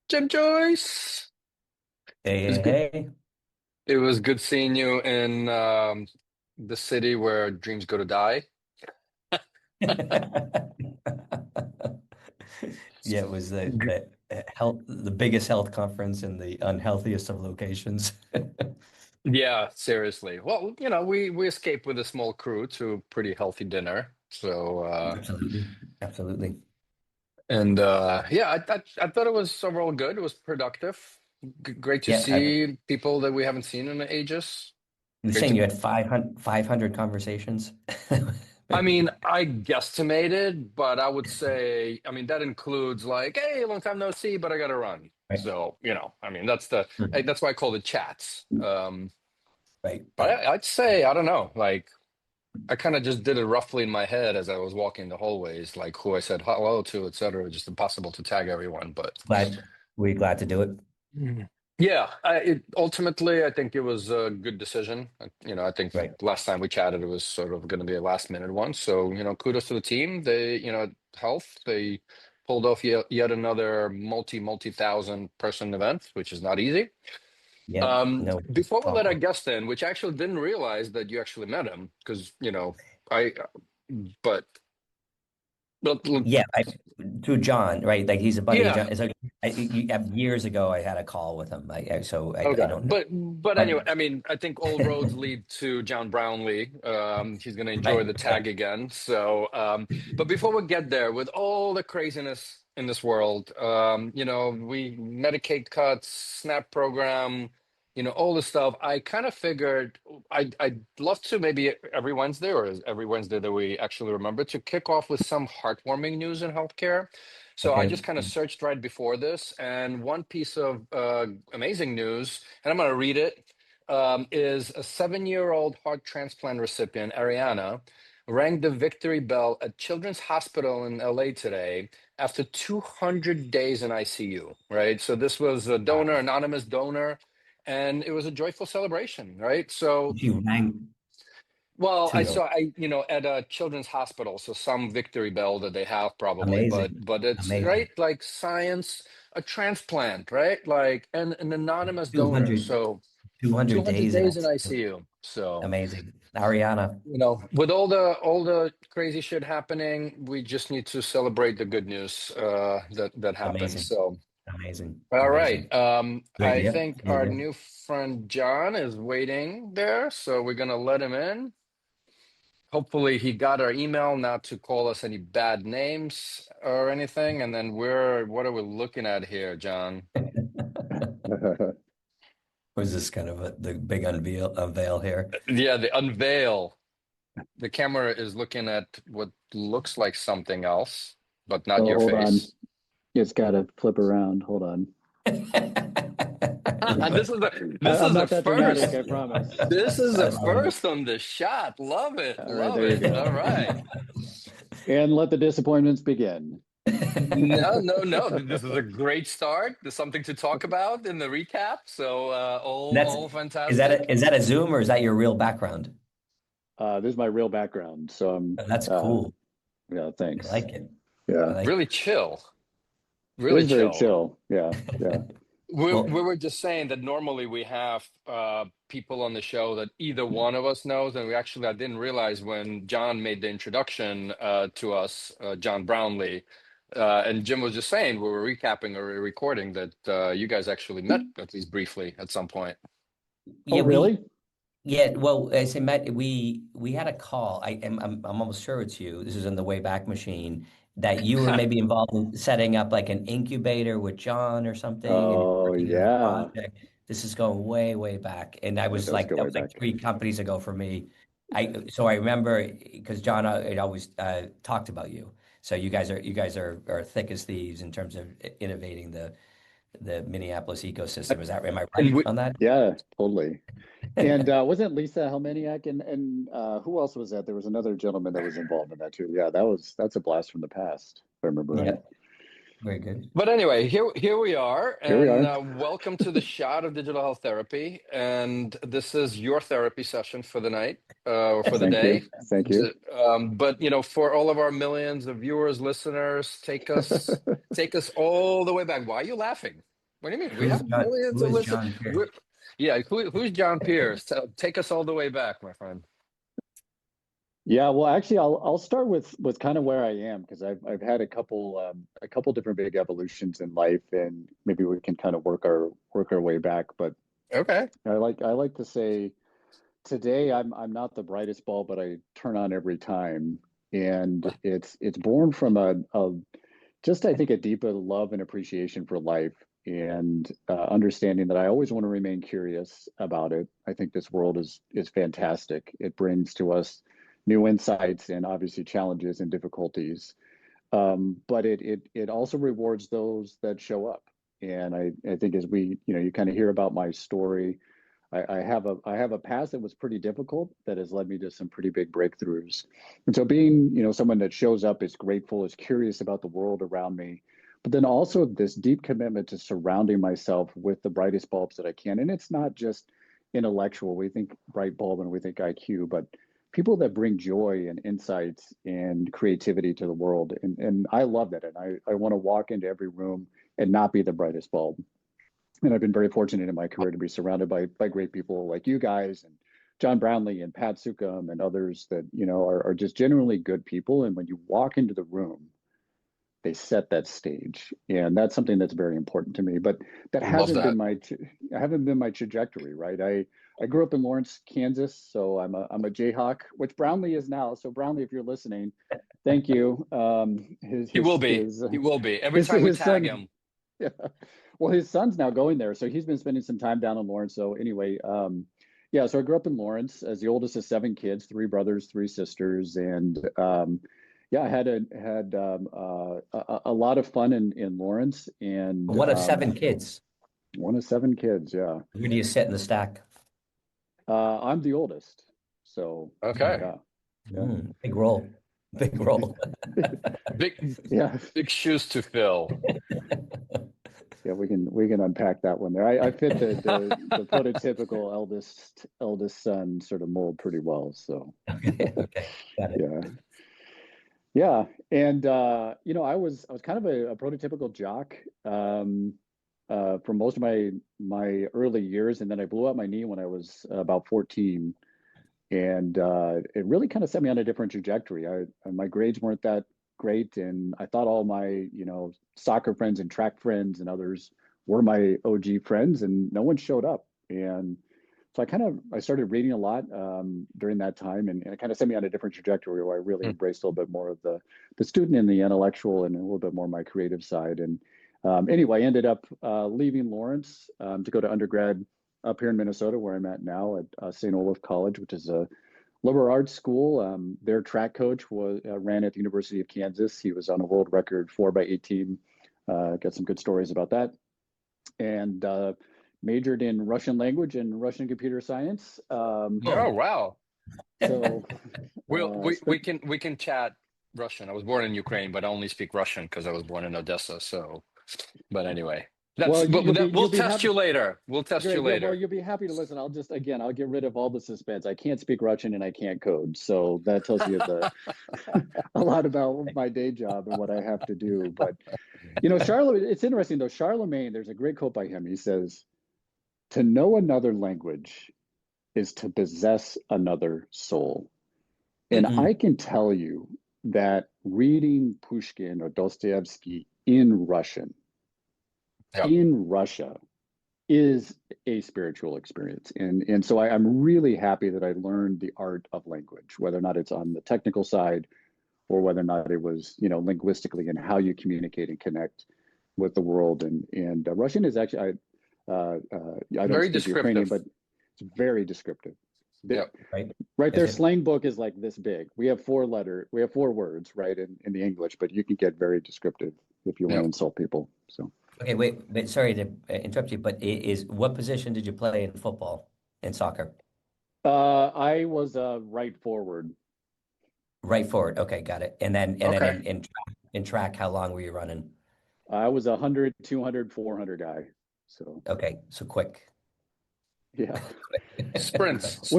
Jim Joyce. Hey, It was hey, good. hey. It was good seeing you in the city where dreams go to die. Yeah, it was the biggest health conference in the unhealthiest of locations. Yeah, seriously. Well, we escaped with a small crew to a pretty healthy dinner. So Absolutely. Absolutely. and yeah, I thought it was overall good. It was productive. Great to Yeah, see people that we haven't seen in ages. you're Great saying to you had 500 conversations? I mean, I guesstimated, but I would say, I mean, that includes like, hey, long time no see, but I gotta run. Right. So, I mean, that's why I call it chats. Right, But right. I'd say, I don't know, like I kind of just did it roughly in my head as I was walking the hallways, like who I said hello to, et cetera. Just impossible to tag everyone, but Glad we're glad to do it. Mhm. Yeah, ultimately, I think it was a good decision. I think Right. last time we chatted, it was sort of going to be a last minute one. So, kudos to the team. Health, they pulled off yet another multi thousand person event, which is not easy. Yep. No. Before we let our Oh, guest in, which I actually didn't realize that you actually met him, because, I, but, but yeah, through John, right? Like he's a buddy of yeah. John. So years ago, I had a call with him. I Okay, don't know, but anyway, but I mean, I think all roads lead to John Brownlee. He's going to enjoy right, the right. tag again. So, but before we get there, with all the craziness in this world, we Medicaid cuts, SNAP program, all the stuff. I kind of figured I'd love to maybe every Wednesday or every Wednesday that we actually remember to kick off with some heartwarming news in healthcare. So I Okay. just kind of searched right before this, and one piece of amazing news, and I'm going to read it, is a 7-year-old heart transplant recipient, Ariana, rang the victory bell at Children's Hospital in LA today after 200 days in ICU, right? So this was a donor, Wow. anonymous donor, and it was a joyful celebration, right? So She rang well, I 2 year. saw at a children's hospital, so some victory bell that they have probably, but Amazing. it's right Amazing. like science, a transplant, right? Like an anonymous donor. 200, So 200 200 days in days in ICU. ICU. So, Amazing. Ariana. with all the crazy shit happening, we just need to celebrate the good news that happened. Amazing. So, Amazing. all right. Amazing. Great. I Yep. think Great. our Yep. new friend John is waiting there, so we're gonna let him in. Hopefully he got our email not to call us any bad names or anything. And then what are we looking at here, John? Was this kind of the big unveil here? Yeah, the unveil. The camera is looking at what looks like something else, but not Oh, your hold on. face. It's got to flip around. Hold on. And this is I'm a not that dramatic, first. I promise. This is I a love it. first on the shot. Love it. All right, Love there you it. All go. right. And let the disappointments begin. No, no, no. This is a great start. There's something to talk about in the recap. So all That's all is that fantastic. a Zoom or is that your real background? This is my real background, so I'm. That's cool. Yeah, I thanks. like it. I Yeah, like Really chill. it Really is very chill. chill. Yeah, yeah. We Well, were just saying that normally we have people on the show that either one of us knows, and I didn't realize when John made the introduction to us, John Brownlee, and Jim was just saying we were recapping or recording that you guys actually met at least briefly at some point. Oh, yeah, really? well, as I met, we had a call. I'm almost sure it's you. This is in the Wayback Machine that you were maybe involved in setting up like an incubator with John or something, and you're Oh, working on a yeah. project. This is going way, way back, and It does go that way was like back. 3 companies ago for me. I remember because John had always talked about you. So you guys are thick as thieves in terms of innovating the Minneapolis ecosystem. Am I And right we, on that? Yeah, totally. And wasn't Lisa Helmeniak and who else was that? There was another gentleman that was involved in that too. Yeah, that's a blast from the past, if I remember right. Yeah, very good. But anyway, here we are, Here we and are. welcome to the shot of digital health therapy. And this is your therapy session for the night or for the Thank day. you. Thank you. But for all of our millions of viewers, listeners, take us all the way back. Why are you laughing? What do you mean? We Who's have John? millions Who of is listeners. John Pearce? Yeah, who's John Pearce? Take us all the way back, my friend. Yeah, well, actually, I'll start with kind of where I am because I've had a couple different big evolutions in life, and maybe we can kind of work our way back. But Okay. I like to say today I'm not the brightest bulb, but I turn on every time, and it's born from a just I think a deeper love and appreciation for life, and understanding that I always want to remain curious about it. I think this world is fantastic. It brings to us new insights and obviously challenges and difficulties. But it also rewards those that show up. And I think as we, you kind of hear about my story, I have a past that was pretty difficult that has led me to some pretty big breakthroughs. And so being, someone that shows up, is grateful, is curious about the world around me, but then also this deep commitment to surrounding myself with the brightest bulbs that I can. And it's not just intellectual. We think bright bulb and we think IQ, but people that bring joy and insights and creativity to the world. And I love that. And I want to walk into every room and not be the brightest bulb. And I've been very fortunate in my career to be surrounded by great people like you guys and John Brownlee and Pat Sukum and others that, are just genuinely good people. And when you walk into the room, they set that stage. And that's something that's very important to me. But that Love hasn't that. been my trajectory, right? I grew up in Lawrence, Kansas, so I'm a Jayhawk, which Brownlee is now. So Brownlee, if you're listening, thank you. He will be. He will be. Every time we his tag son. him. Yeah. Well, his son's now going there, so he's been spending some time down in Lawrence. So anyway, yeah. So I grew up in Lawrence as the oldest of seven kids, three brothers, three sisters, and yeah, I had a lot of fun in Lawrence, and One of seven kids. one of seven kids. Yeah, Where do you sit in the stack? I'm the oldest, so Okay. yeah, yeah, Big role. Big role. yeah. Big shoes to fill. Yeah, we can unpack that one there. I fit the prototypical eldest son sort of mold pretty well. So Okay, got it. yeah, yeah, and I was kind of a prototypical jock for most of my early years, and then I blew out my knee when I was about 14, and it really kind of set me on a different trajectory. My grades weren't that great, and I thought all my soccer friends and track friends and others were my OG friends, and no one showed up. And so I started reading a lot during that time, and it kind of set me on a different trajectory where I really embraced a little bit more of the student and the intellectual, and a little bit more my creative side. And anyway, I ended up leaving Lawrence to go to undergrad up here in Minnesota, where I'm at now at St. Olaf College, which is a liberal arts school. Their track coach ran at the University of Kansas. He was on a world record 4x18. Got some good stories about that. And majored in Russian language and Russian computer science. Oh wow! So we can chat Russian. I was born in Ukraine, but I only speak Russian because I was born in Odessa. So, but anyway. We'll test you later. We'll test you later. Well, you'll be happy to listen. I'll get rid of all the suspense. I can't speak Russian and I can't code. So that tells you a lot about my day job and what I have to do. But, Charlemagne, it's interesting though. Charlemagne, there's a great quote by him. He says, "To know another language is to possess another soul." And I can tell you that reading Pushkin or Dostoevsky in Russian, in Russia, is a spiritual experience. And so I'm really happy that I learned the art of language, whether or not it's on the technical side or whether or not it was, linguistically and how you communicate and connect with the world. And Russian is actually, I don't very speak Ukrainian, but it's very descriptive. Yeah. Right. Their slang book is like this big. We have four words, right, in the English, but you can get very descriptive if you want to insult people. So. Okay, wait, sorry to interrupt you, but what position did you play in football and soccer? I was right forward. Right forward. Okay, got it. And then in track, how long were you running? I was 100, 200, 400 guy. So okay, so quick. Yeah. Sprints.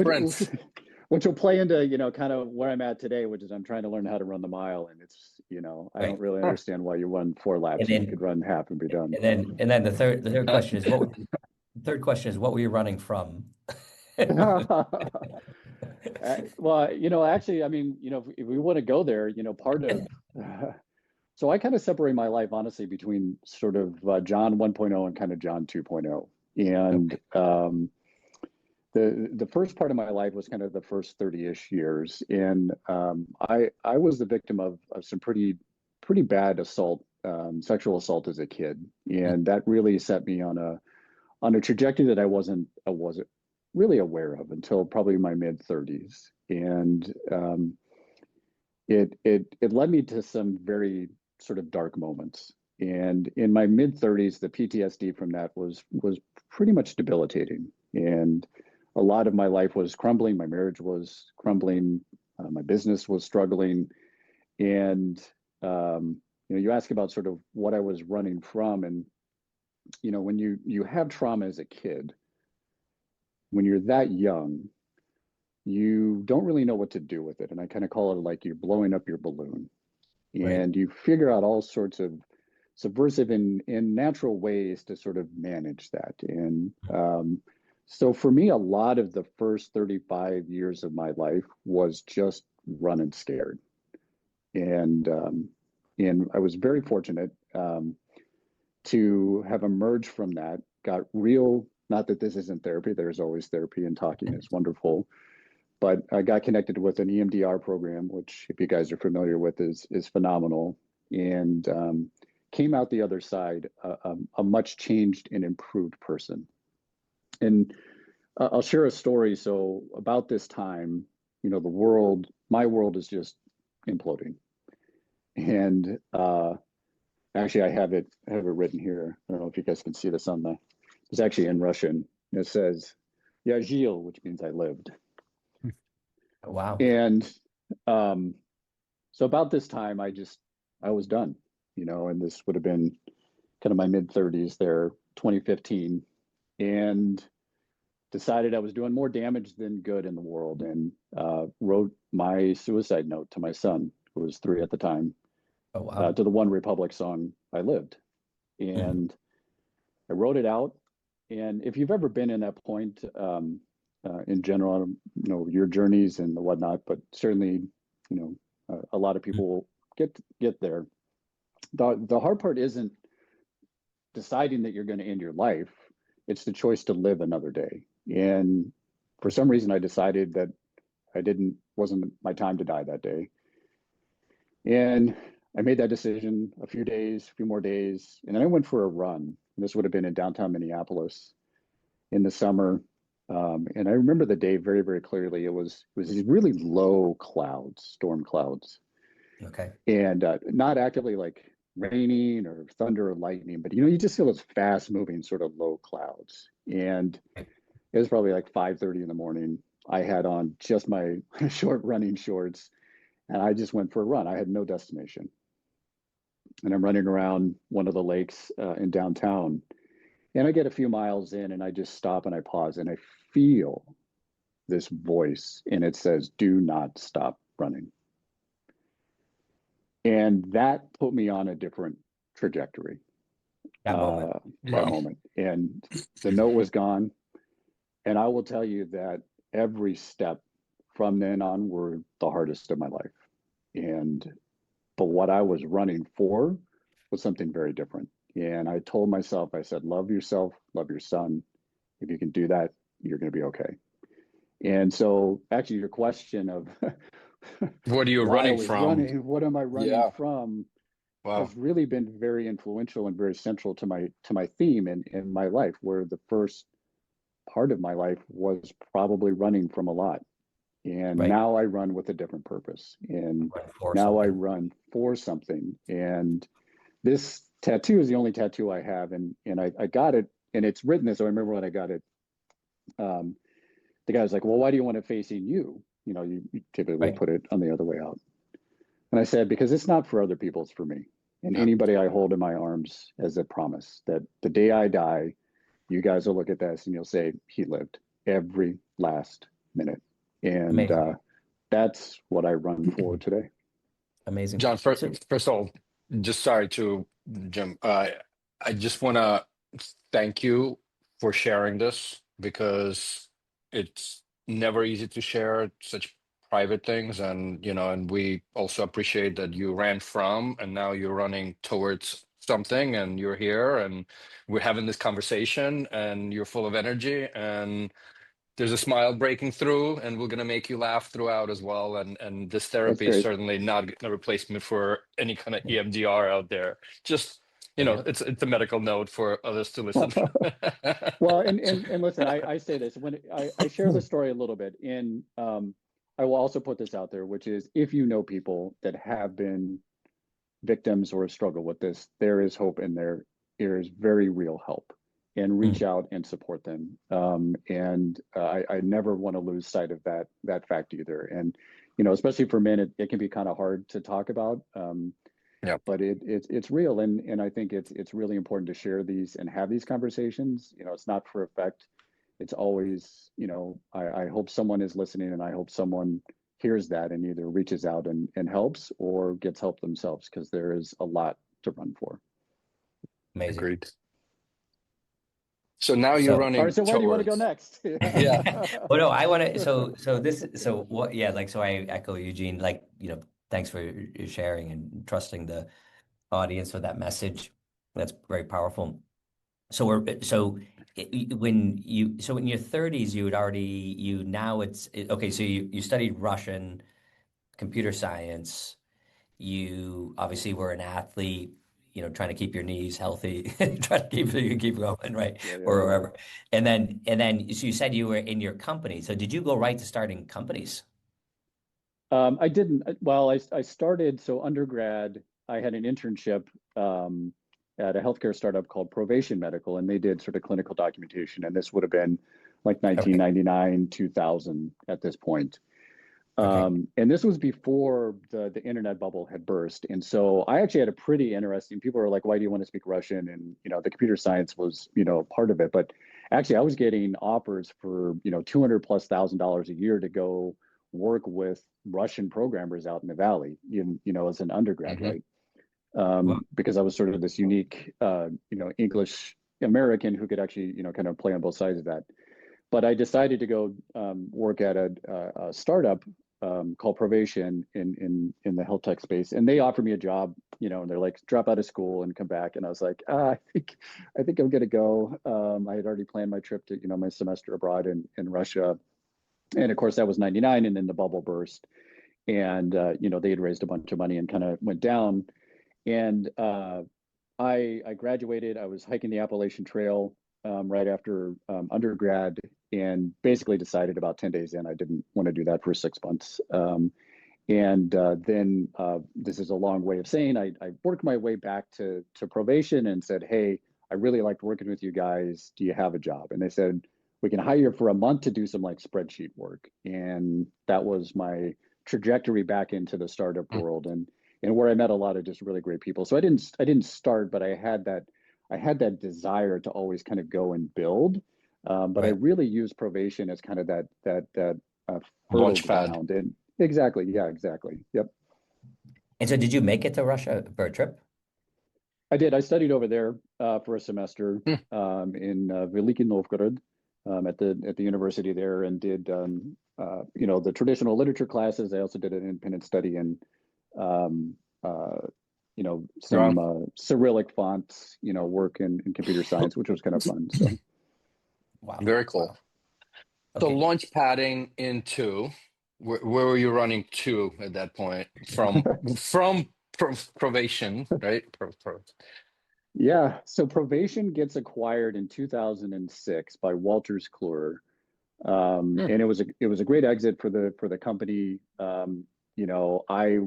which will play into, kind of where I'm at today, which is I'm trying to learn how to run the mile. And it's, I don't Right. really understand why you run 4 laps And and you then could run half and be done. and then the third question is the third question is what were you running from? Well, actually, I mean, if we want to go there, part of, so I kind of separate my life, honestly, between sort of John 1.0 and kind of John 2.0. And the first part of my life was kind of the first 30-ish years. And I was the victim of some pretty bad assault, sexual assault as a kid. And that really set me on a trajectory that I wasn't really aware of until probably my mid 30s. And it led me to some very sort of dark moments. And in my mid 30s, the PTSD from that was pretty much debilitating. And a lot of my life was crumbling. My marriage was crumbling. My business was struggling. And you ask about sort of what I was running from, and when you have trauma as a kid, when you're that young, you don't really know what to do with it. And I kind of call it like you're blowing up your balloon, and you figure out all sorts of subversive and natural ways to sort of manage that. And so for me, a lot of the first 35 years of my life was just running scared. And I was very fortunate to have emerged from that, got real, not that this isn't therapy, there's always therapy, and talking is wonderful, but I got connected with an EMDR program, which if you guys are familiar with is phenomenal, and came out the other side a much changed and improved person. And I'll share a story. So about this time, my world is just imploding. And actually, I have it written here. I don't know if you guys can see this it's actually in Russian. It says, "Я жил," which means I lived. Wow. And so about this time, I was done, and this would have been kind of my mid 30s there, 2015, and decided I was doing more damage than good in the world, and wrote my suicide note to my son, who was 3 at the time, Oh, wow. to the One Republic song, "I Lived." And I wrote it out. And if you've ever been in that point, in general, I don't know your journeys and whatnot, but certainly, a lot of people get there. The hard part isn't deciding that you're going to end your life. It's the choice to live another day. And for some reason, I decided that wasn't my time to die that day. And I made that decision a few more days, and then I went for a run. This would have been in downtown Minneapolis in the summer. And I remember the day very, very clearly. It was these really low clouds, storm clouds. Okay. And not actively like raining or thunder or lightning, but you just feel those fast moving sort of low clouds. And it was probably like 5:30 in the morning. I had on just my short running shorts, and I just went for a run. I had no destination. And I'm running around one of the lakes in downtown. And I get a few miles in, and I just stop and I pause, and I feel this voice, and it says, "Do not stop running." And that put me on a different trajectory. That moment. That moment. And the note was gone. And I will tell you that every step from then on were the hardest of my life. But what I was running for was something very different. And I told myself, I said, love yourself, love your son. If you can do that, you're going to be okay. And so actually your question of What are you why I running was from? running, what am I running from, Wow. has really been very influential and very central to my theme in my life, where the first part of my life was probably running from a lot. And now I run with a different purpose. And now I run for something. And this tattoo is the only tattoo I have. And I got it, and it's written this. So I remember when I got it, the guy was like, "Well, why do you want it facing you? You typically put it on the other way out." And I said, because it's not for other people, it's for me. And anybody I hold in my arms as a promise that the day I die, you guys will look at this and you'll say, he lived every last minute. And Amazing. that's what I run for today. Amazing. John, first, So, first of all, just sorry to jump. I just want to thank you for sharing this because it's never easy to share such private things, and and we also appreciate that you ran from and now you're running towards something, and you're here, and we're having this conversation, and you're full of energy, and there's a smile breaking through, and we're going to make you laugh throughout as well. And this That's therapy is great. certainly not a replacement for any kind of EMDR out there. Just, yeah. it's a medical note for others to listen. Well, and listen, I say this when I share the story a little bit, and I will also put this out there, which is if you know people that have been victims or struggle with this, there is hope in there. There is very real help, and reach out and support them. I never want to lose sight of that fact either. And especially for men, it can be kind of hard to talk about. Yeah. But it's real, and I think it's really important to share these and have these conversations. It's not for effect. It's always, I hope someone is listening, and I hope someone hears that and either reaches out and helps or gets help themselves, because there is a lot to run for. Amazing. Agreed. So now you're So, All right, running so where do you want to go towards. next? Yeah. well, no, I want to. So what? Yeah, like so. I echo Eugene. Like, thanks for your sharing and trusting the audience with that message. That's very powerful. So when in your 30s, you had already okay. So you studied Russian, computer science. You obviously were an athlete, trying to keep your knees healthy, trying to keep going, right? Yeah, yeah, Or yeah. wherever. And then so you said you were in your company. So did you go right to starting companies? I didn't. Well, I started, so undergrad, I had an internship at a healthcare startup called Provation Medical, and they did sort of clinical documentation. And this would have been like Okay. 1999, 2000 at this point. Okay. And this was before the internet bubble had burst. And so I actually had a pretty interesting, people were like, why do you want to speak Russian? And, the computer science was, part of it. But actually I was getting offers for, 200 plus $1,000 a year to go work with Russian programmers out in the Valley, as an undergrad, Hmm. right? Well, Because I was sort of this unique, English American who could actually, kind of play on both sides of that. But I decided to go work at a startup called Provation in the health tech space, and they offered me a job. And they're like, drop out of school and come back. And I was like, I think I'm gonna go. I had already planned my trip to my semester abroad in Russia, and of course that was '99, and then the bubble burst, and they had raised a bunch of money and kind of went down, and I graduated. I was hiking the Appalachian Trail right after undergrad, and basically decided about 10 days in I didn't want to do that for 6 months. And then this is a long way of saying I worked my way back to Provation and said, hey, I really liked working with you guys. Do you have a job? And they said, we can hire you for a month to do some like spreadsheet work. And that was my trajectory back into the startup world, and where I met a lot of just really great people. So I didn't start, but I had that desire to always kind of go and build. But I right. really used Provation as kind of that fertile Launch pad. ground. And exactly, yeah, exactly, yep. And so did you make it to Russia for a trip? I did. I studied over there for a semester Hmm. in Veliki Novgorod at the university there, and did the traditional literature classes. I also did an independent study in um, some Wow. Cyrillic fonts, work in computer science, which was kind of fun. So Wow. Very cool. Wow. So Okay. launch padding into where were you running to at that point? From Provation, right? yeah, so Provation gets acquired in 2006 by Walters Kluwer. Hmm. And it was a great exit for the company. I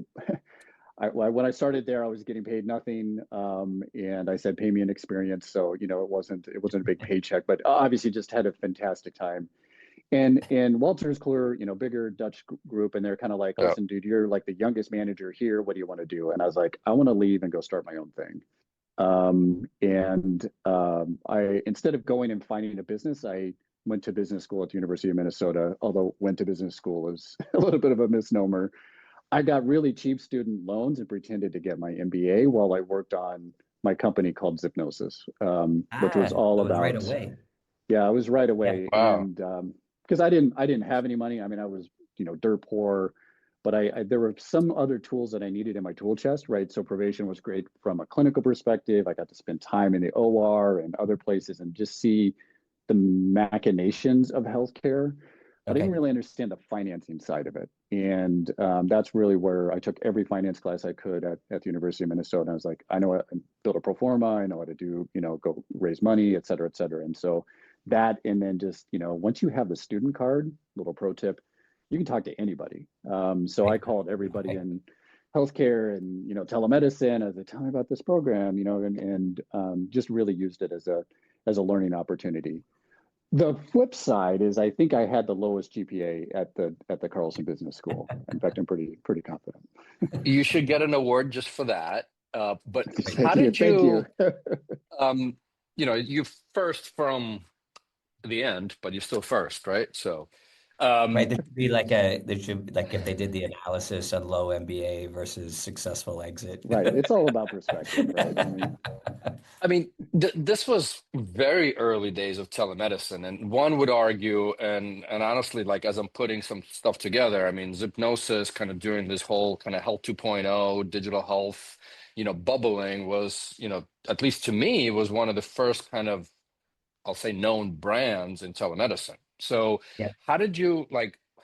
when I started there, I was getting paid nothing, and I said, "Pay me an experience." So it wasn't a big paycheck, but obviously just had a fantastic time. And Walters Kluwer, bigger Dutch group, and they're kind of like, Yeah. "Listen, dude, you're like the youngest manager here. What do you want to do?" And I was like, "I want to leave and go start my own thing." I instead of going and finding a business, I went to business school at the University of Minnesota, although went to business school is a little bit of a misnomer. I got really cheap student loans and pretended to get my MBA while I worked on my company called Zipnosis, which was all it was right about, away. yeah, it was right Yeah. away. Wow. And because I didn't have any money. I mean, I was, dirt poor, but there were some other tools that I needed in my tool chest, right? So Provation was great from a clinical perspective. I got to spend time in the OR and other places and just see the machinations of healthcare. I didn't really understand the financing side of it. And that's really where I took every finance class I could at the University of Minnesota. I was like, I know how to build a pro forma, I know how to do, go raise money, et cetera, et cetera. And so that, and then just, once you have the student card, little pro tip, you can talk to anybody. So I called everybody in healthcare and, telemedicine. I was like, tell me about this program, and just really used it as a learning opportunity. The flip side is I think I had the lowest GPA at the Carlson Business School. In fact, I'm pretty confident. You should get an award just for that. But how Thank you. did you, Thank you. you first from the end, but you're still first, right? So, Right, there should be like if they did the analysis on low MBA versus successful exit. Right. It's all about perspective, right? I mean, this was very early days of telemedicine, and one would argue, and honestly, like as I'm putting some stuff together, I mean, Zipnosis kind of during this whole kind of health 2.0, digital health, bubbling was, at least to me, was one of the first kind of, I'll say, known brands in telemedicine. So Yeah. how did you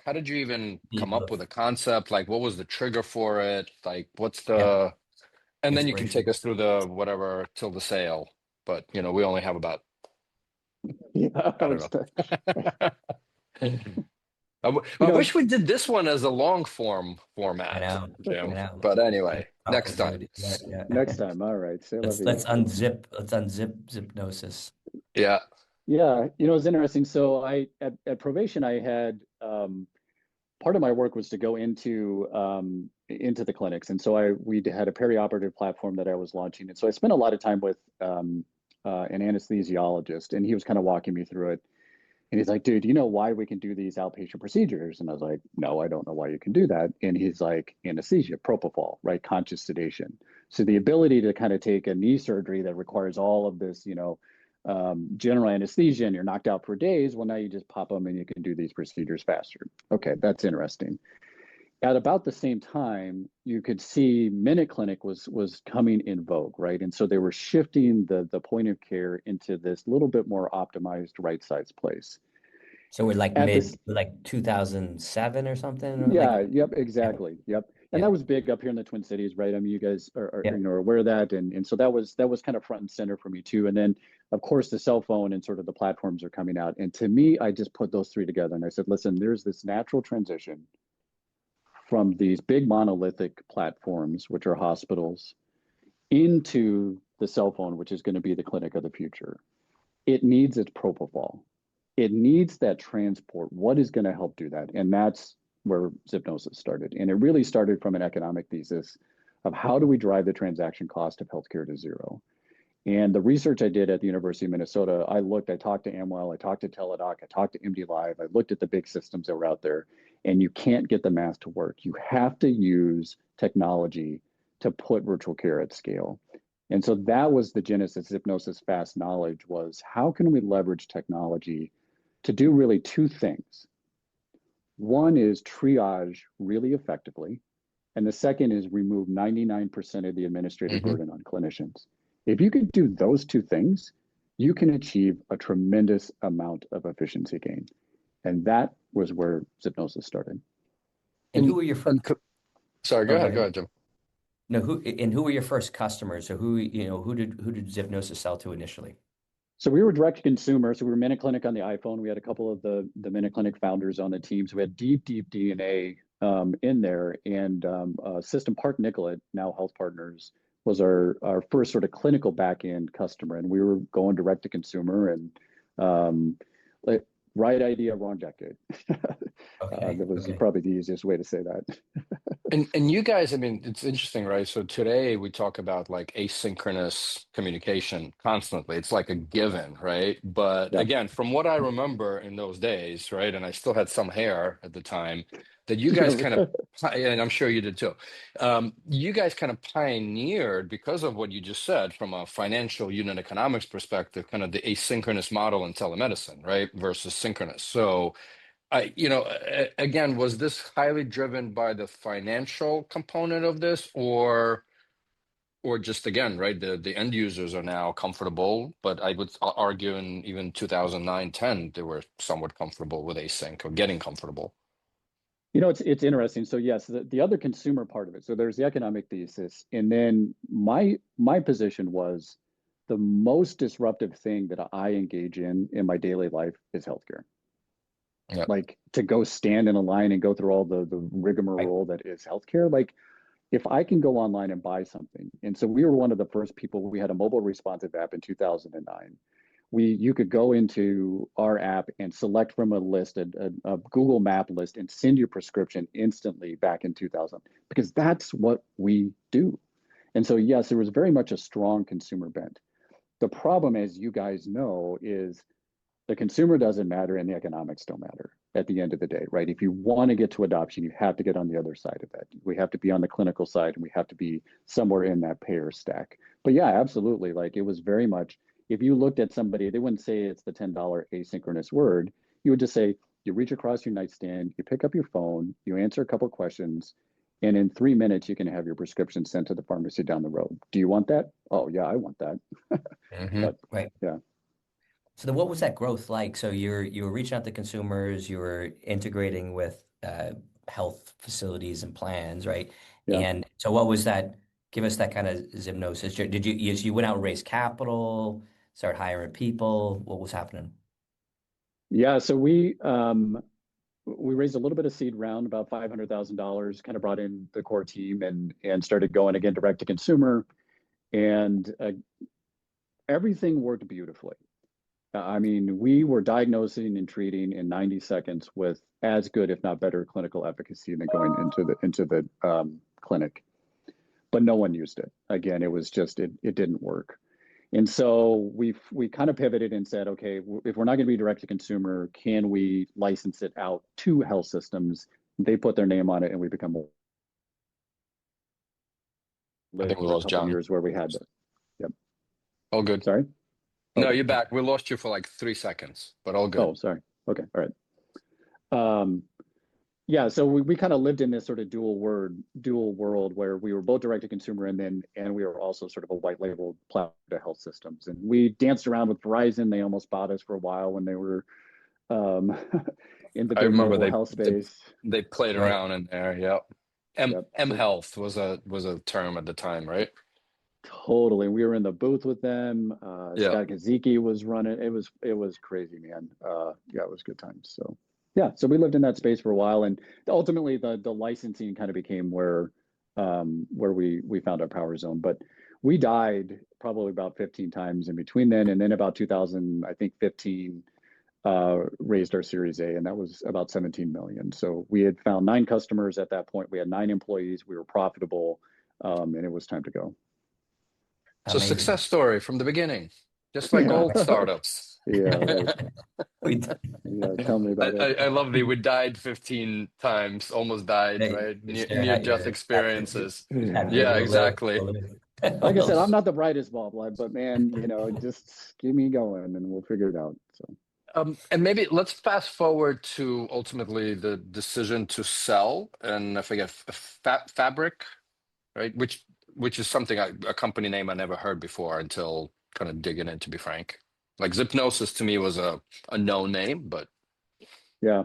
even come up with a concept? Like, what was the trigger for it? Like, what's the, and then you can take Inspiration. us through the whatever till the sale. But, we only have about, Yeah, I don't know. I wish we did this one as a long form I format, know. Jim. I know. But anyway, next Powerful time. dude. Yeah. next time. All right. C'est la Let's vie. let's unzip Zipnosis. Yeah. Yeah, it's interesting. So at Provation, I had part of my work was to go into the clinics, and so we had a perioperative platform that I was launching, and so I spent a lot of time with an anesthesiologist, and he was kind of walking me through it. And he's like, dude, you know why we can do these outpatient procedures? And I was like, no, I don't know why you can do that. And he's like, anesthesia, propofol, right? Conscious sedation. So the ability to kind of take a knee surgery that requires all of this, general anesthesia and you're knocked out for days. Well, now you just pop them and you can do these procedures faster. Okay, that's interesting. At about the same time, you could see Minute Clinic was coming in vogue, right? And so they were shifting the point of care into this little bit more optimized right size place. So we're like At this, like 2007 or something, or yeah, like yep, exactly, yep. And yeah, that was big up here in the Twin Cities, right? I mean, you guys are yeah. aware of that, and so that was kind of front and center for me too. And then, of course, the cell phone and sort of the platforms are coming out. And to me, I just put those three together, and I said, listen, there's this natural transition from these big monolithic platforms, which are hospitals, into the cell phone, which is going to be the clinic of the future. It needs its propofol. It needs that transport. What is going to help do that? And that's where Zipnosis started. And it really started from an economic thesis of how do we drive the transaction cost of healthcare to zero? And the research I did at the University of Minnesota, I talked to Amwell, I talked to Teladoc, I talked to MD Live, I looked at the big systems that were out there, and you can't get the math to work. You have to use technology to put virtual care at scale. And so that was the genesis. Zipnosis Fast Knowledge was, how can we leverage technology to do really two things? One is triage really effectively, and the second is remove 99% of the administrative burden on clinicians. If you can do those two things, you can achieve a tremendous amount of efficiency gain. And that was where Zipnosis started. And who were your first? Sorry, go ahead, Jim. No, who were your first customers, or who did Zipnosis sell to initially? So we were direct to consumer. So we were Minute Clinic on the iPhone. We had a couple of the Minute Clinic founders on the team. So we had deep DNA in there. And System Park Nicollet, now Health Partners, was our first sort of clinical back-end customer. And we were going direct to consumer, and right idea, wrong decade. Okay. That was probably the easiest way to say that. And you guys, I mean, it's interesting, right? So today we talk about like asynchronous communication constantly. It's like a given, right? But Yeah. again, from what I remember in those days, right, and I still had some hair at the time, that you guys kind of, Yeah. and I'm sure you did too. You guys kind of pioneered because of what you just said from a financial unit economics perspective, kind of the asynchronous model in telemedicine, right, versus synchronous. So again, was this highly driven by the financial component of this, or just again, right, the end users are now comfortable, but I would argue in even 2009, 10, they were somewhat comfortable with async or getting comfortable. It's interesting. So yes, the other consumer part of it. So there's the economic thesis, and then my position was the most disruptive thing that I engage in my daily life is healthcare. Yeah. Like to go stand in a line and go through all the Right. rigmarole that is healthcare. Like if I can go online and buy something, and so we were one of the first people. We had a mobile responsive app in 2009. You could go into our app and select from a list, a Google Map list, and send your prescription instantly back in 2000, because that's what we do. And so, yes, there was very much a strong consumer bent. The problem, as you guys know, is the consumer doesn't matter and the economics don't matter at the end of the day, right? If you want to get to adoption, you have to get on the other side of that. We have to be on the clinical side and we have to be somewhere in that payer stack. But yeah, absolutely. Like it was very much, if you looked at somebody, they wouldn't say it's the $10 asynchronous word. You would just say, you reach across your nightstand, you pick up your phone, you answer a couple of questions, and in 3 minutes, you can have your prescription sent to the pharmacy down the road. Do you want that? Oh, yeah, I want that. Hmm. But Right. yeah. So then what was that growth like? So you were reaching out to consumers, you were integrating with health facilities and plans, right? Yeah. And so what was that? Give us that kind of Zipnosis. Did you went out and raised capital, start hiring people? What was happening? Yeah, so we raised a little bit of seed round, about $500,000, kind of brought in the core team and started going again direct to consumer, and everything worked beautifully. I mean, we were diagnosing and treating in 90 seconds with as good, if not better, clinical efficacy than going into the clinic. But no one used it. Again, it was just it didn't work. And so we kind of pivoted and said, okay, if we're not going to be direct to consumer, can we license it out to health systems? They put their name on it, and we become I think live we for a lost couple of John. years where we had. Yep. All good. Sorry. No, Okay. you're back. We lost you for like 3 seconds, but all good. Oh, sorry. Okay. All right. Um, yeah. So we kind of lived in this sort of dual world where we were both direct to consumer, and we were also sort of a white labeled platform to health systems. And we danced around with Verizon. They almost bought us for a while when they were um, in the I big remember mobile they health they, space. they played Right. around in there. Yep. M Yep. M So Health was a term at the time, right? totally, we were in the booth with them. Yeah. Scott Kaziki was running. It was crazy, man. Yeah, it was good times. So yeah, so we lived in that space for a while, and ultimately the licensing kind of became where we found our power zone. But we died probably about 15 times in between then, and then about 2000, I think 15, raised our Series A, and that was about 17 million. So we had found 9 customers at that point. We had 9 employees. We were profitable, and it was time to go. So Amazing. success story from the beginning, just like Yeah. old startups. Yeah, right. We, Yeah, tell me about it. I love the we died 15 times, almost died, right? you Near still death experiences. have Yeah. Yeah, to live. exactly. Like I Well, said, I'm not the brightest bulb, but man, just keep me going and we'll figure it out. So And maybe let's fast forward to ultimately the decision to sell, and I forget Fabric, right? Which is something a company name I never heard before until kind of digging in, to be frank. Like Zipnosis to me was a known name, but yeah.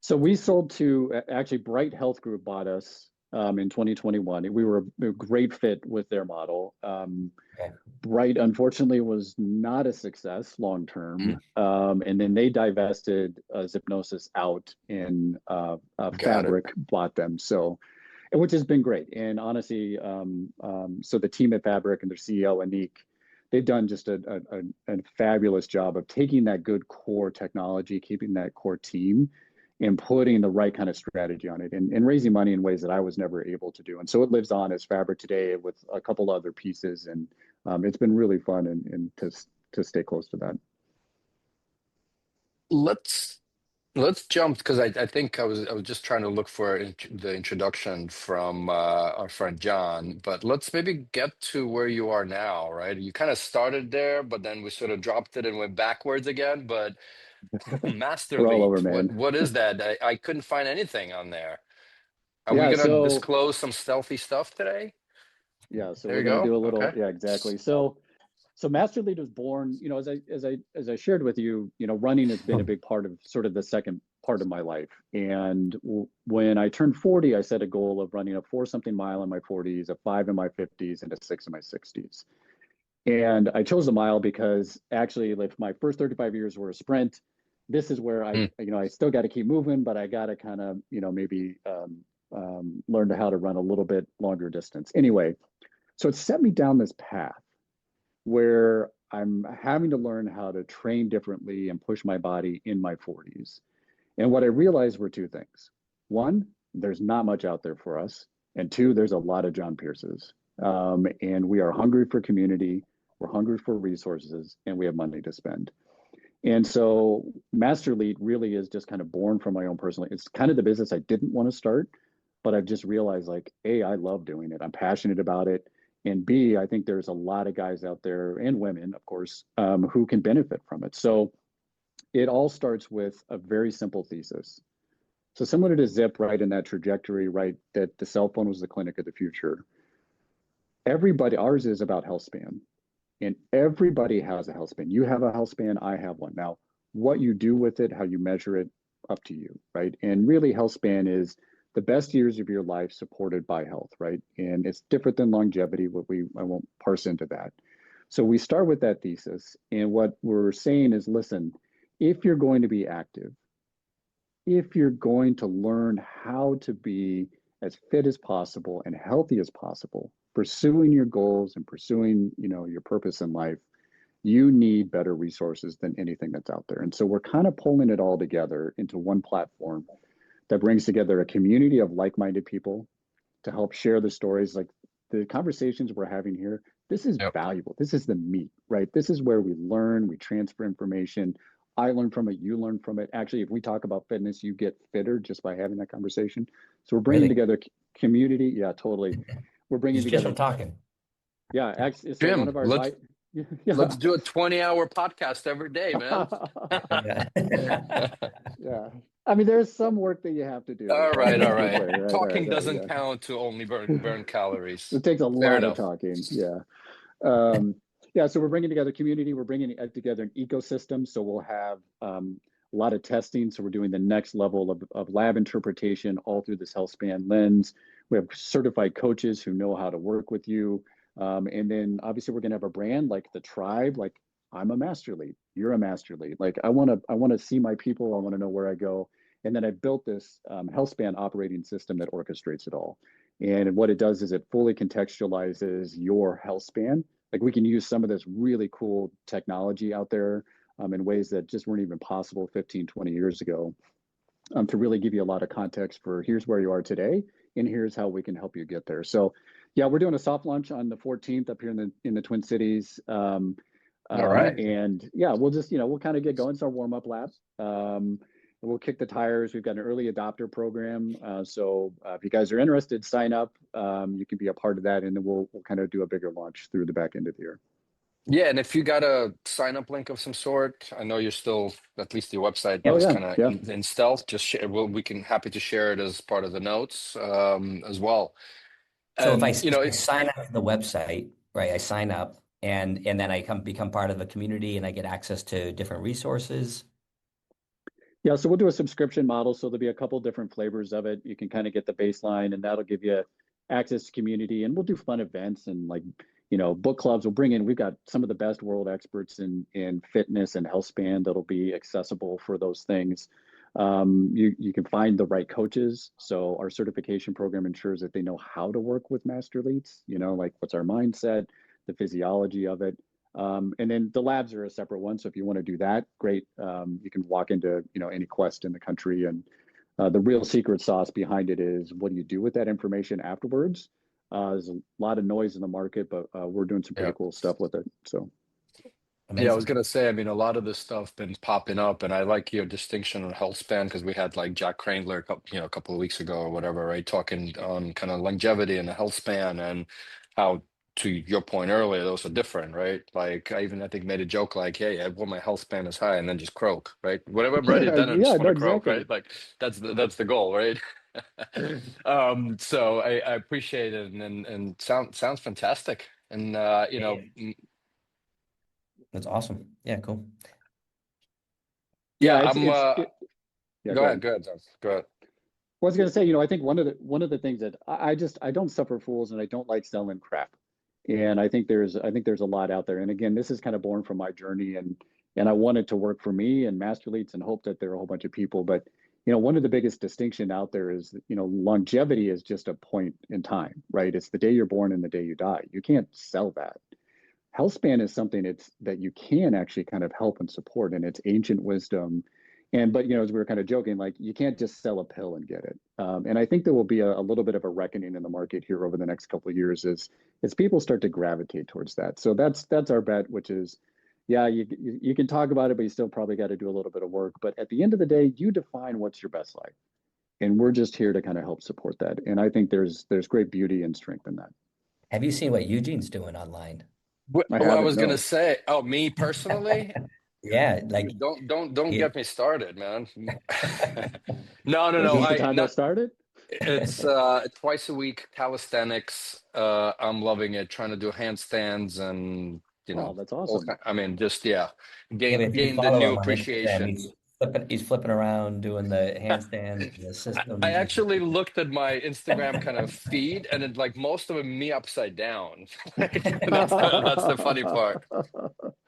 So we sold to actually Bright Health Group bought us in 2021. We were a great fit with their model. okay, Bright, unfortunately, was not a success long term. mm, And then they divested Zipnosis out, and got it. Fabric bought them. So, which has been great. And honestly, so the team at Fabric and their CEO, Anik, they've done just a fabulous job of taking that good core technology, keeping that core team, and putting the right kind of strategy on it, and raising money in ways that I was never able to do. And so it lives on as Fabric today with a couple other pieces, and it's been really fun and to stay close to that. Let's jump, because I think I was just trying to look for the introduction from our friend John, but let's maybe get to where you are now, right? You kind of started there, but then we sort of dropped it and went backwards again. But We're all over, Masterlete, man. what is that? I couldn't find anything on there. Are we Yeah, gonna so disclose some stealthy stuff today? yeah, so There we're you gonna go. do a little, Okay. yeah, exactly. So Masterlete was born, as I shared with you, running has been a big part of sort of the second part of my life. And when I turned 40, I set a goal of running a 4-something mile in my 40s, a 5 in my 50s, and a 6 in my 60s. And I chose the mile because actually, like, my first 35 years were a sprint. This is where I still got to keep moving, but I got to kind of, maybe learn how to run a little bit longer distance. Anyway, so it set me down this path where I'm having to learn how to train differently and push my body in my 40s. And what I realized were two things. One, there's not much out there for us. And two, there's a lot of John Pearces. And we are hungry for community, we're hungry for resources, and we have money to spend. And so Masterlete really is just kind of born from my own personal, it's kind of the business I didn't want to start, but I've just realized, like, A, I love doing it. I'm passionate about it. And B, I think there's a lot of guys out there, and women, of course, who can benefit from it. So it all starts with a very simple thesis. So similar to Zip, right, in that trajectory, right, that the cell phone was the clinic of the future. Ours is about health span, and everybody has a health span. You have a health span, I have one. Now, what you do with it, how you measure it, up to you, right? And really, health span is the best years of your life supported by health, right? And it's different than longevity, I won't parse into that. So we start with that thesis, and what we're saying is, listen, if you're going to be active, if you're going to learn how to be as fit as possible and healthy as possible, pursuing your goals and pursuing, your purpose in life, you need better resources than anything that's out there. And so we're kind of pulling it all together into one platform that brings together a community of like-minded people to help share the stories. Like the conversations we're having here, this is Yep. valuable. This is the meat, right? This is where we learn, we transfer information. I learn from it, you learn from it. Actually, if we talk about fitness, you get fitter just by having that conversation. So we're bringing together community. Yeah, totally. We're bringing Just together. from talking. Yeah, actually, so one Jim, of our let's do a 20-hour podcast every day, man. Yeah. I mean, there's some work that you have to do. All So right. right, Talking yeah. doesn't count to only burn calories. It takes a Fair lot of enough. talking. Yeah. Yeah, so we're bringing together community, we're bringing together an ecosystem. So we'll have a lot of testing. So we're doing the next level of lab interpretation all through this health span lens. We have certified coaches who know how to work with you. And then obviously we're going to have a brand like the tribe, like I'm a Masterlete, you're a Masterlete. Like I want to see my people, I want to know where I go. And then I built this health span operating system that orchestrates it all. And what it does is it fully contextualizes your health span. Like we can use some of this really cool technology out there in ways that just weren't even possible 15, 20 years ago to really give you a lot of context for here's where you are today and here's how we can help you get there. So yeah, we're doing a soft launch on the 14th up here in the Twin Cities. All right. And yeah, we'll just, we'll kind of get going. It's our warm-up lab. We'll kick the tires. We've got an early adopter program. So if you guys are interested, sign up. You can be a part of that, and then we'll kind of do a bigger launch through the back end of the year. Yeah, and if you got a sign-up link of some sort, I know you're still, at least your website Oh is yeah, kind of yeah. in stealth. Just share. We can happy to share it as part of the notes as well. So if I, And I sign up to the website, right? I sign up and then I become part of a community and I get access to different resources. Yeah, so we'll do a subscription model. So there'll be a couple different flavors of it. You can kind of get the baseline, and that'll give you access to community. And we'll do fun events and book clubs. We've got some of the best world experts in fitness and health span that'll be accessible for those things. You can find the right coaches. So our certification program ensures that they know how to work with Masterletes, like what's our mindset, the physiology of it. And then the labs are a separate one. So if you want to do that, great. You can walk into, any Quest in the country and The real secret sauce behind it is what do you do with that information afterwards? There's a lot of noise in the market, but we're doing some Yeah. pretty cool stuff with it. So Yeah, I was Amazing. gonna say, I mean, a lot of this stuff been popping up, and I like your distinction on health span because we had like Jack Crandler, a couple of weeks ago or whatever, right? Talking on kind of longevity and the health span and how, to your point earlier, those are different, right? Like I think made a joke like, "Hey, I want my health span is high, and then just croak, right? Whenever I'm ready, yeah, then I yeah, just want no, to croak, exactly. right? Like that's the goal, right?" So I appreciate it, and sounds fantastic, and Yeah, that's awesome. Yeah, cool. Yeah, yeah, I'm. yeah, Go go ahead, ahead. go ahead, John. Go ahead. Well, I was going to say, I think one of the things that I don't suffer fools and I don't like selling crap. And I think there's a lot out there. And again, this is kind of born from my journey and I want it to work for me and Masterletes and hope that there are a whole bunch of people. But one of the biggest distinction out there is, longevity is just a point in time, right? It's the day you're born and the day you die. You can't sell that. Health span is something that you can actually kind of help and support, and it's ancient wisdom. But as we were kind of joking, like you can't just sell a pill and get it. And I think there will be a little bit of a reckoning in the market here over the next couple of years as people start to gravitate towards that. So that's our bet, which is, yeah, you can talk about it, but you still probably got to do a little bit of work. But at the end of the day, you define what's your best life, and we're just here to kind of help support that. And I think there's great beauty and strength in that. Have you seen what Eugene's doing online? I I haven't, was gonna no. say, oh, me personally, Yeah, like dude, don't yeah. get me started, man. No, no, Is no. this the I time to not. start it? It's twice a week calisthenics. I'm loving it. Trying to do handstands and Oh, that's awesome. I mean, just yeah, Yeah, but if you gain the follow new him on Instagram, appreciation. he's flipping around doing the handstands, the I systems. actually looked at my Instagram kind of feed, and it like most of it me upside down. Like, that's the funny part.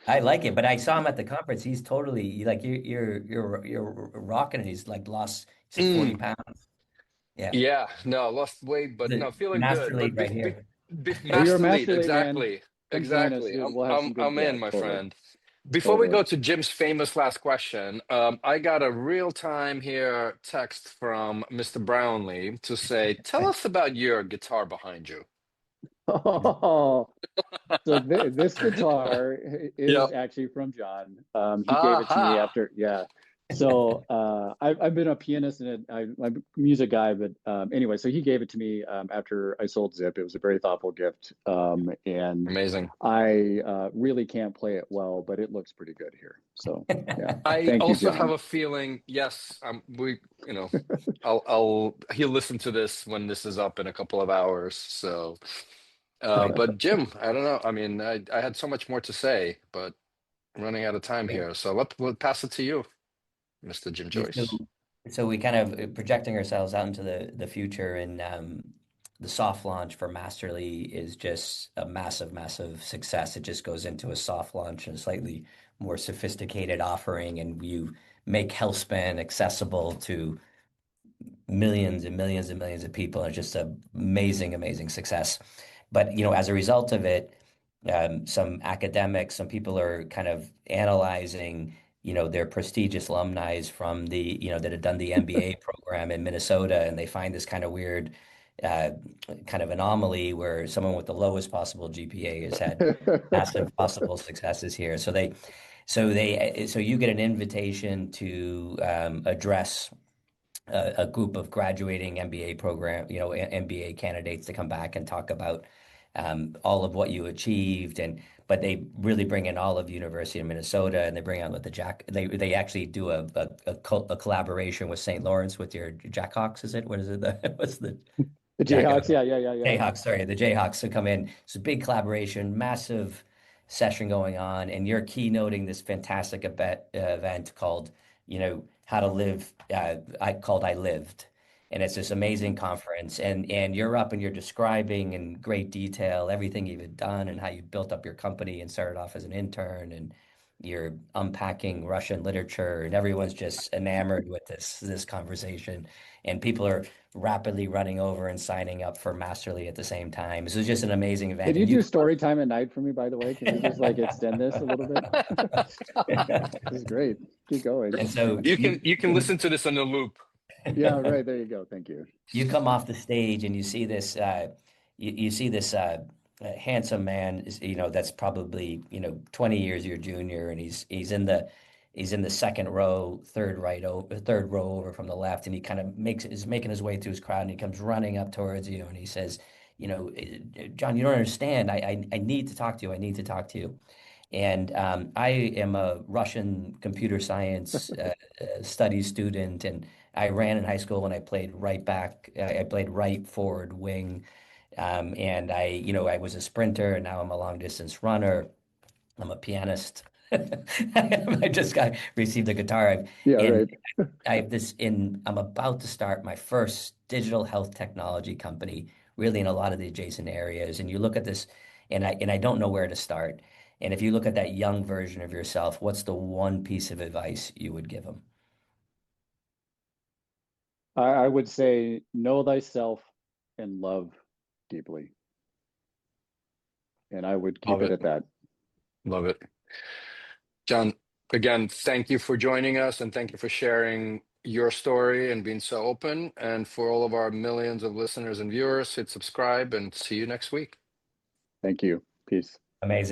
I like it, but I saw him at the conference. He's totally like you're rocking it. He's like lost, he said 40 Mm, pounds. Yeah, yeah, no, lost weight, but the no, feeling good. master But lead right here. Well, you're a Master Lead, master lead, man. exactly, Come join us, exactly. dude. I'm We'll have I'm some good, I'm yeah, in, my totally, friend. Before we totally. go to Jim's famous last question, I got a real time here text from Mr. Brownlee to say, "Tell us about your guitar behind you." Oh, so this guitar Yep. is actually from John. He gave it to me Aha. after, yeah. So I've been a pianist and I'm a music guy, but anyway, so he gave it to me after I sold Zip. It was a very thoughtful gift, and Amazing. I really can't play it well, but it looks pretty good here. So yeah, I thank you, also have John. a feeling, yes, you know, he'll listen to this when this is up in a couple of hours. So, Right. but Jim, I don't know. I mean, I had so much more to say, but I'm running out of time Great. here. So we'll pass it to you, Mr. Jim Yeah, Joyce. so we kind of projecting ourselves out into the future, and the soft launch for Masterly is just a massive, massive success. It just goes into a soft launch and a slightly more sophisticated offering, and you make HealthSpan accessible to millions and millions and millions of people. It's just an amazing, amazing success. But as a result of it, some academics, some people are kind of analyzing, their prestigious alumni from that had done the MBA program in Minnesota, and they find this kind of weird, uh, kind of anomaly where someone with the lowest possible GPA has had massive possible successes here. So you get an invitation to address a group of graduating MBA MBA candidates to come back and talk about all of what you achieved, but they really bring in all of the University of Minnesota, and they bring on with the Jack. They actually do a collaboration with St. Lawrence with your Jackhawks. Is it? What is it? What's the The Jack? Jayhawks, yeah, yeah, yeah, yeah. Jayhawks, sorry, the Jayhawks to come in. It's a big collaboration, massive session going on, and you're keynoting this fantastic event called, How to Live. I Lived, and it's this amazing conference, and you're up and you're describing in great detail everything you've done and how you built up your company and started off as an intern, and you're unpacking Russian literature, and everyone's just enamored with this conversation, and people are rapidly running over and signing up for Masterly at the same time. This is just an amazing Can event, you and you do come story time at night for me, by the way? Can we just like extend this a little bit? up. This is great. Keep going. And so You can listen to this on the loop. Yeah, right. There you go. Thank you. You come off the stage and you see this, you see this handsome man, that's probably 20 years your junior, and he's in the second row, third row over from the left, and he kind of is making his way through his crowd, and he comes running up towards you, and he says, John, you don't understand. I need to talk to you. I need to talk to you. And I am a Russian computer science studies student, and I ran in high school and I played right back. I played right forward wing, and I was a sprinter, and now I'm a long distance runner. I'm a pianist. I just received a guitar, Yeah, and right. I have this in. I'm about to start my first digital health technology company, really in a lot of the adjacent areas. And you look at this, and I don't know where to start. And if you look at that young version of yourself, what's the one piece of advice you would give them? I would say know thyself and love deeply. And I would keep Love it it. at that. Love it. John, again, thank you for joining us and thank you for sharing your story and being so open. And for all of our millions of listeners and viewers, hit subscribe and see you next week. Thank you. Peace. Amazing.